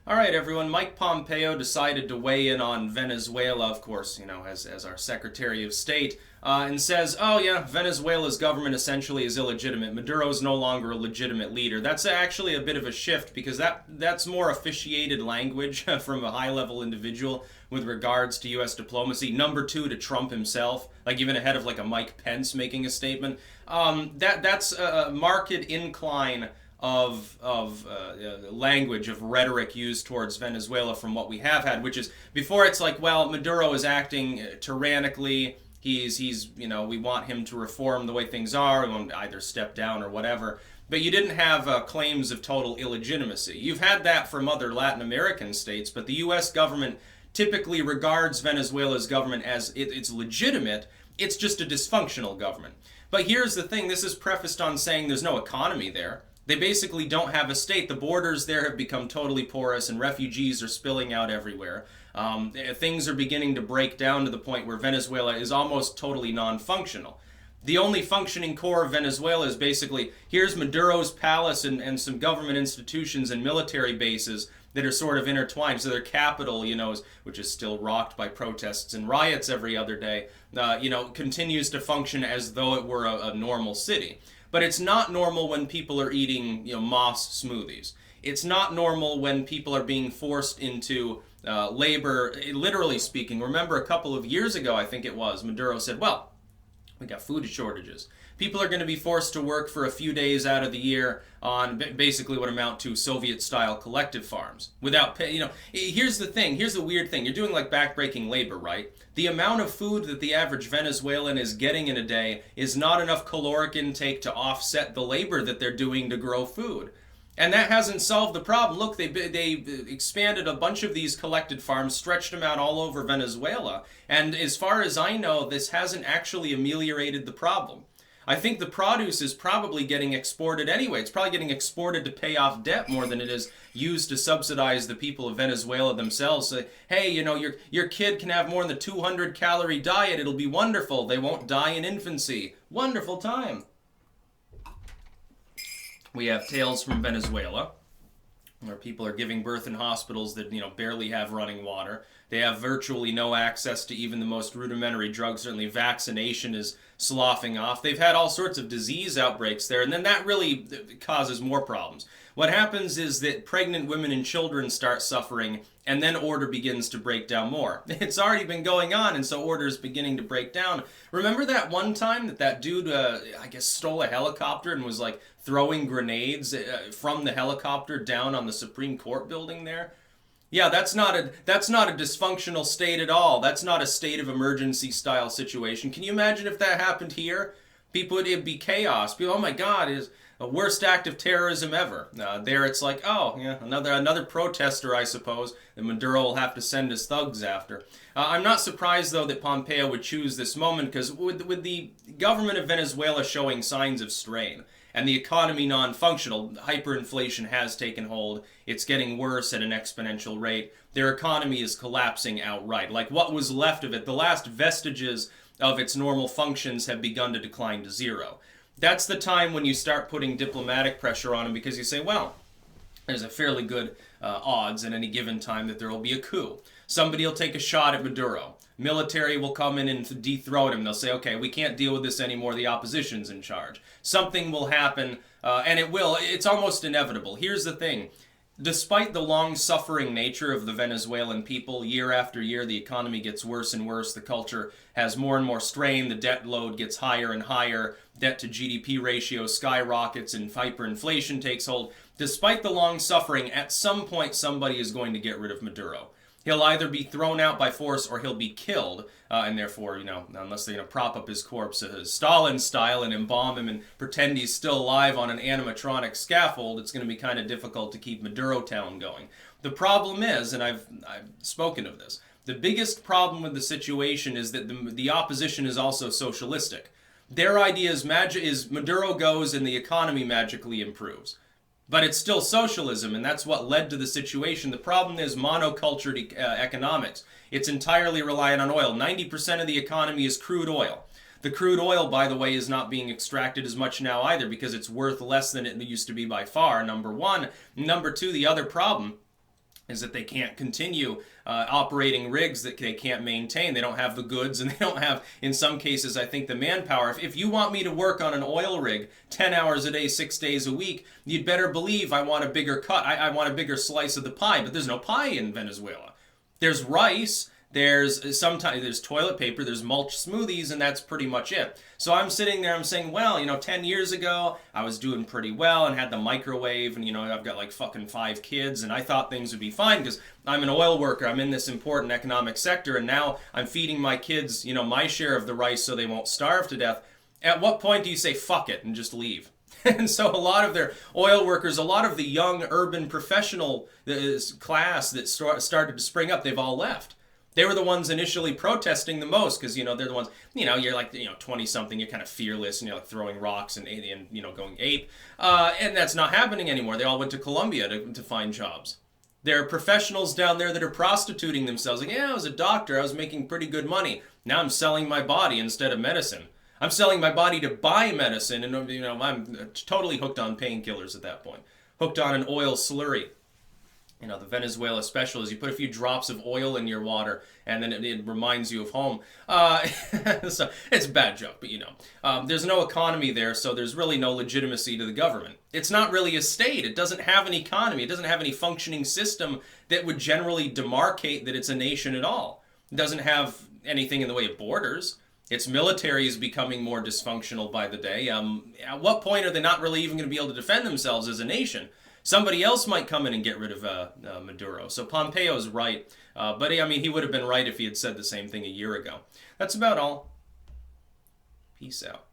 All right, everyone. Mike Pompeo decided to weigh in on Venezuela, of course, as our Secretary of State, and says, oh, yeah, Venezuela's government essentially is illegitimate. Maduro is no longer a legitimate leader. That's actually a bit of a shift because that's more officiated language from a high-level individual with regards to U.S. diplomacy. Number two to Trump himself, like even ahead of like a Mike Pence making a statement. That's a marked incline of language, of rhetoric used towards Venezuela from what we have had, which is before it's like, well, Maduro is acting tyrannically. He's we want him to reform the way things are. We want him to either step down or whatever. But you didn't have claims of total illegitimacy. You've had that from other Latin American states, but the U.S. government typically regards Venezuela's government as it's legitimate. It's just a dysfunctional government. But here's the thing. This is prefaced on saying there's no economy there. They basically don't have a state. The borders there have become totally porous and refugees are spilling out everywhere. Things are beginning to break down to the point where Venezuela is almost totally non-functional. The only functioning core of Venezuela is basically, here's Maduro's palace and some government institutions and military bases that are sort of intertwined. So their capital, which is still rocked by protests and riots every other day, continues to function as though it were a normal city. But it's not normal when people are eating, moss smoothies. It's not normal when people are being forced into labor, literally speaking. Remember a couple of years ago, I think it was, Maduro said, well, we got food shortages. People are going to be forced to work for a few days out of the year on basically what amount to Soviet-style collective farms without pay. Here's the thing. Here's the weird thing. You're doing like backbreaking labor, right? The amount of food that the average Venezuelan is getting in a day is not enough caloric intake to offset the labor that they're doing to grow food. And that hasn't solved the problem. Look, they expanded a bunch of these collected farms, stretched them out all over Venezuela. And as far as I know, this hasn't actually ameliorated the problem. I think the produce is probably getting exported anyway. It's probably getting exported to pay off debt more than it is used to subsidize the people of Venezuela themselves. Say, hey, your kid can have more than the 200-calorie diet. It'll be wonderful. They won't die in infancy. Wonderful time. We have tales from Venezuela, where people are giving birth in hospitals that barely have running water. They have virtually no access to even the most rudimentary drugs. Certainly vaccination is sloughing off. They've had all sorts of disease outbreaks there, and then that really causes more problems. What happens is that pregnant women and children start suffering, and then order begins to break down more. It's already been going on, and so order is beginning to break down. Remember that one time that dude, stole a helicopter and was like throwing grenades from the helicopter down on the Supreme Court building there? Yeah, that's not a dysfunctional state at all. That's not a state of emergency style situation. Can you imagine if that happened here? It'd be chaos. People, oh my God, it is the worst act of terrorism ever. There it's like, oh, yeah, another protester, I suppose, that Maduro will have to send his thugs after. I'm not surprised, though, that Pompeo would choose this moment, because with the government of Venezuela showing signs of strain, and the economy non-functional, hyperinflation has taken hold. It's getting worse at an exponential rate. Their economy is collapsing outright. Like what was left of it, the last vestiges of its normal functions have begun to decline to zero. That's the time when you start putting diplomatic pressure on them, because you say, well, there's a fairly good odds at any given time that there will be a coup. Somebody will take a shot at Maduro. Military will come in and dethrone him. They'll say, okay, we can't deal with this anymore. The opposition's in charge. Something will happen, and it will. It's almost inevitable. Here's the thing. Despite the long-suffering nature of the Venezuelan people, year after year, the economy gets worse and worse. The culture has more and more strain. The debt load gets higher and higher. Debt to GDP ratio skyrockets and hyperinflation takes hold. Despite the long suffering, at some point somebody is going to get rid of Maduro. He'll either be thrown out by force or he'll be killed, and therefore, unless they're going to prop up his corpse Stalin style and embalm him and pretend he's still alive on an animatronic scaffold, it's going to be kind of difficult to keep Maduro Town going. The problem is, and I've spoken of this, the biggest problem with the situation is that the opposition is also socialistic. Their idea is Maduro goes and the economy magically improves. But it's still socialism, and that's what led to the situation. The problem is monocultured economics. It's entirely reliant on oil. 90% of the economy is crude oil. The crude oil, by the way, is not being extracted as much now either because it's worth less than it used to be by far, number one. Number two, the other problem is that they can't continue operating rigs that they can't maintain. They don't have the goods, and they don't have, in some cases, I think, the manpower. If you want me to work on an oil rig 10 hours a day, 6 days a week, you'd better believe I want a bigger cut. I want a bigger slice of the pie, but there's no pie in Venezuela. There's rice, there's toilet paper, there's mulch smoothies, and that's pretty much it. So I'm sitting there, I'm saying, well, 10 years ago, I was doing pretty well and had the microwave, and, I've got like fucking 5 kids, and I thought things would be fine because I'm an oil worker, I'm in this important economic sector, and now I'm feeding my kids, my share of the rice so they won't starve to death. At what point do you say, fuck it, and just leave? And so a lot of their oil workers, a lot of the young urban professional class that started to spring up, they've all left. They were the ones initially protesting the most because, they're the ones, you're like, 20-something, you're kind of fearless and you're like throwing rocks and going ape. And that's not happening anymore. They all went to Colombia to find jobs. There are professionals down there that are prostituting themselves. Like, yeah, I was a doctor. I was making pretty good money. Now I'm selling my body instead of medicine. I'm selling my body to buy medicine, and I'm totally hooked on painkillers at that point. Hooked on an oil slurry. The Venezuela special is you put a few drops of oil in your water, and then it reminds you of home. So it's a bad joke, but there's no economy there, so there's really no legitimacy to the government. It's not really a state. It doesn't have an economy. It doesn't have any functioning system that would generally demarcate that it's a nation at all. It doesn't have anything in the way of borders. Its military is becoming more dysfunctional by the day. At what point are they not really even going to be able to defend themselves as a nation? Somebody else might come in and get rid of Maduro. So Pompeo's right. But he would have been right if he had said the same thing a year ago. That's about all. Peace out.